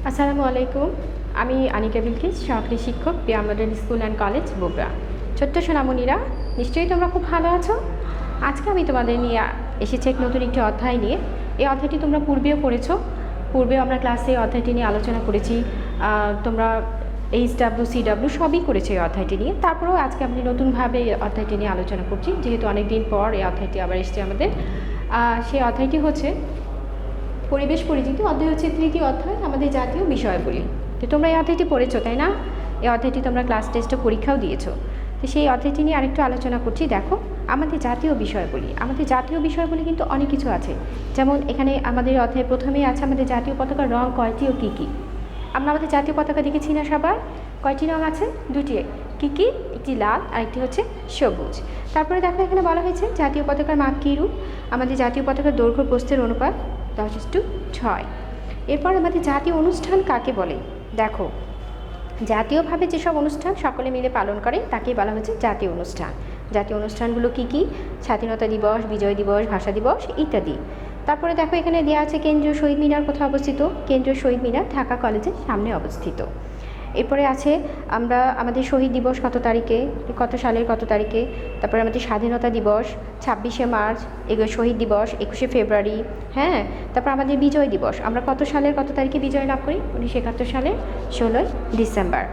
আসসালামু আলাইকুম। আমি আনিকা বিলকিস, সহকারী শিক্ষক, Piya model school and college, Bogura. ছোট্ট সোনামণিরা, নিশ্চয়ই তোমরা খুব ভালো আছো। আজকে আমি তোমাদের নিয়ে এসেছি এক নতুন একটি অধ্যায় নিয়ে। এই অধ্যায়টি তোমরা পূর্বেও পড়েছো। পূর্বেও আমরা ক্লাসে এই অধ্যায়টি নিয়ে আলোচনা করেছি। তোমরা HW, CW সবই করেছো এই অধ্যায়টি নিয়ে। তারপরেও আজকে আমি নতুনভাবে এই অধ্যায়টি নিয়ে আলোচনা করছি, যেহেতু অনেক দিন পর এই অধ্যায়টি আবার এসেছে আমাদের। সেই অধ্যায়টি হচ্ছে পরিবেশ পরিচিতি। অধ্যায় হচ্ছে তৃতীয় অধ্যায়, আমাদের জাতীয় বিষয়গুলি। তো তোমরা এই অধ্যায়টি পড়েছো, তাই না? এই অধ্যায়টি তোমরা ক্লাস টেস্টে পরীক্ষাও দিয়েছো। তো সেই অধ্যায়টি নিয়ে আরেকটু আলোচনা করছি। দেখো, আমাদের জাতীয় বিষয়গুলি, আমাদের জাতীয় বিষয়গুলি কিন্তু অনেক কিছু আছে। যেমন এখানে আমাদের অধ্যায়ে প্রথমেই আছে আমাদের জাতীয় পতাকার রং কয়টি ও কী কী। আমরা আমাদের জাতীয় পতাকা দেখেছি না সবার? কয়টি রং আছে? দুটি। কী কী? একটি লাল আর একটি হচ্ছে সবুজ। তারপরে দেখো, এখানে বলা হয়েছে জাতীয় পতাকার মাপ কী রূপ। আমাদের জাতীয় পতাকার দৈর্ঘ্য প্রস্থের অনুপাত 10:6। এরপর আমাদের জাতীয় অনুষ্ঠান কাকে বলে? দেখো, জাতীয়ভাবে যেসব অনুষ্ঠান সকলে মিলে পালন করে তাকেই বলা হচ্ছে জাতীয় অনুষ্ঠান। জাতীয় অনুষ্ঠানগুলো কী কী? স্বাধীনতা দিবস, বিজয় দিবস, ভাষা দিবস ইত্যাদি। তারপরে দেখো, এখানে দেওয়া আছে কেন্দ্রীয় শহীদ মিনার কোথায় অবস্থিত। কেন্দ্রীয় শহীদ মিনার ঢাকা কলেজের সামনে অবস্থিত। এরপরে আছে আমরা আমাদের শহীদ দিবস কত তারিখে, কত সালের কত তারিখে। তারপরে আমাদের স্বাধীনতা দিবস 26শে মার্চ, শহীদ দিবস 21শে ফেব্রুয়ারি। হ্যাঁ, তারপর আমাদের বিজয় দিবস আমরা কত সালের কত তারিখে বিজয় লাভ করি? 1971 সালের 16ই ডিসেম্বর।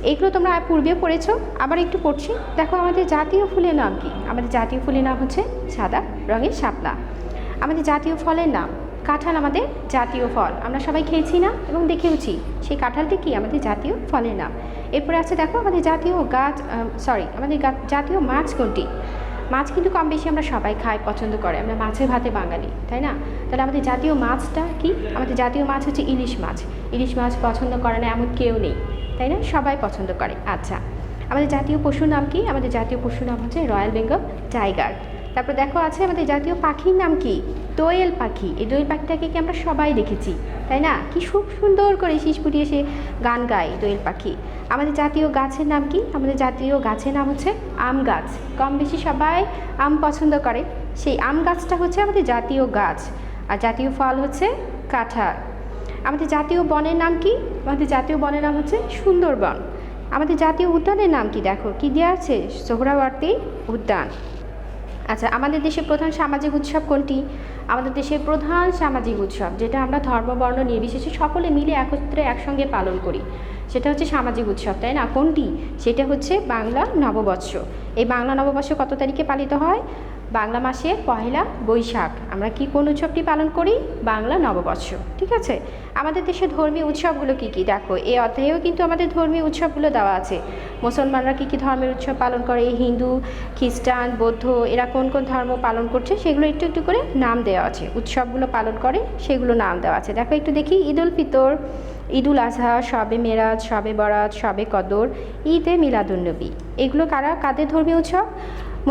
এইগুলো তোমরা পূর্বেও পড়েছো, আবার একটু পড়ছি। দেখো, আমাদের জাতীয় ফুলের নাম কি? আমাদের জাতীয় ফুলের নাম হচ্ছে সাদা রঙের শাপলা। আমাদের জাতীয় ফলের নাম কাঁঠাল। আমাদের জাতীয় ফল, আমরা সবাই খেয়েছি না এবং দেখেওছি। সেই কাঁঠালটি কি? আমাদের জাতীয় ফলের নাম। এরপরে আছে দেখো, আমাদের জাতীয় আমাদের জাতীয় মাছ কোনটি? মাছ কিন্তু কম বেশি আমরা সবাই খাই, পছন্দ করে। আমরা মাছে ভাতে বাঙালি, তাই না? তাহলে আমাদের জাতীয় মাছটা কি? আমাদের জাতীয় মাছ হচ্ছে ইলিশ মাছ। ইলিশ মাছ পছন্দ করে না এমন কেউ নেই, তাই না? সবাই পছন্দ করে। আচ্ছা, আমাদের জাতীয় পশুর নাম কি? আমাদের জাতীয় পশুর নাম হচ্ছে রয়্যাল বেঙ্গল টাইগার। তারপর দেখো, আছে আমাদের জাতীয় পাখির নাম কি? দোয়েল পাখি। এই দোয়েল পাখিটাকে কি আমরা সবাই দেখেছি, তাই না? কি খুব সুন্দর করে শীষ ফুটিয়ে সে গান গায় দোয়েল পাখি। আমাদের জাতীয় গাছের নাম কি? আমাদের জাতীয় গাছের নাম হচ্ছে আম গাছ। কম বেশি সবাই আম পছন্দ করে, সেই আম গাছটা হচ্ছে আমাদের জাতীয় গাছ। আর জাতীয় ফল হচ্ছে কাঁঠাল। আমাদের জাতীয় বনের নাম কি? আমাদের জাতীয় বনের নাম হচ্ছে সুন্দরবন। আমাদের জাতীয় উদ্যানের নাম কি? দেখো কি দেওয়া আছে, সোহরাওয়ার্দী উদ্যান। আচ্ছা, আমাদের দেশের প্রধান সামাজিক উৎসব কোনটি? আমাদের দেশের প্রধান সামাজিক উৎসব, যেটা আমরা ধর্ম বর্ণ নির্বিশেষে সকলে মিলে একত্রে একসঙ্গে পালন করি, সেটা হচ্ছে সামাজিক উৎসব, তাই না? কোনটি? সেটা হচ্ছে বাংলা নববর্ষ। এই বাংলা নববর্ষ কত তারিখে পালিত হয়? বাংলা মাসের পহেলা বৈশাখ। আমরা কি কোন উৎসবটি পালন করি? বাংলা নববর্ষ। ঠিক আছে। আমাদের দেশের ধর্মীয় উৎসবগুলো কি কি? দেখো, এই অধ্যায়েও কিন্তু আমাদের ধর্মীয় উৎসবগুলো দেওয়া আছে। মুসলমানরা কি কি ধর্মের উৎসব পালন করে, হিন্দু, খ্রিস্টান, বৌদ্ধ, এরা কোন কোন ধর্ম পালন করছে সেগুলো একটু একটু করে নাম দেওয়া আছে। উৎসবগুলো পালন করে সেগুলো নাম দেওয়া আছে। দেখো একটু দেখি, ঈদ উল ফিতর, ঈদুল আজহা, শবে মেরাজ, শবে বরাত, শবে কদর, ঈদে মিলাদুন্নবী। এগুলো কাদের ধর্মীয় উৎসব?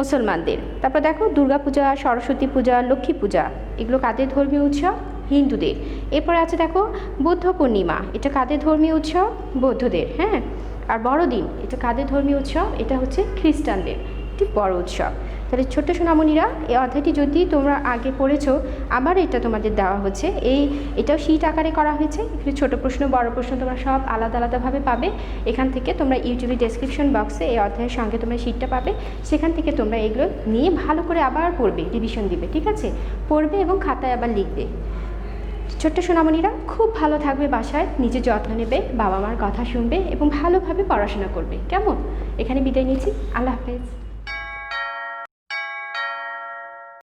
মুসলমানদের। তারপর দেখো, দুর্গাপূজা, সরস্বতী পূজা, লক্ষ্মী পূজা, এগুলো কাদের ধর্মীয় উৎসব? হিন্দুদের। এরপরে আছে দেখো বুদ্ধ পূর্ণিমা, এটা কাদের ধর্মীয় উৎসব? বৌদ্ধদের। হ্যাঁ, আর বড়দিন, এটা কাদের ধর্মীয় উৎসব? এটা হচ্ছে খ্রিস্টানদের একটি বড় উৎসব। তাহলে ছোট্ট সোনামণিরা, এই অধ্যায়টি যদি তোমরা আগে পড়েছো, আবার এটা তোমাদের দেওয়া হচ্ছে। এটাও শীট আকারে করা হয়েছে। এখানে ছোটো প্রশ্ন, বড় প্রশ্ন তোমরা সব আলাদা আলাদাভাবে পাবে। এখান থেকে তোমরা ইউটিউবে ডেসক্রিপশন বক্সে এই অধ্যায়ের সঙ্গে তোমরা শীটটা পাবে। সেখান থেকে তোমরা এগুলো নিয়ে ভালো করে আবার পড়বে, রিভিশন দিবে। ঠিক আছে? পড়বে এবং খাতায় আবার লিখবে। ছোট্ট সোনামণিরা, খুব ভালো থাকবে, বাসায় নিজের যত্ন নেবে, বাবা মার কথা শুনবে এবং ভালোভাবে পড়াশোনা করবে। কেমন? এখানে বিদায় নিচ্ছি। আল্লাহ হাফেজ।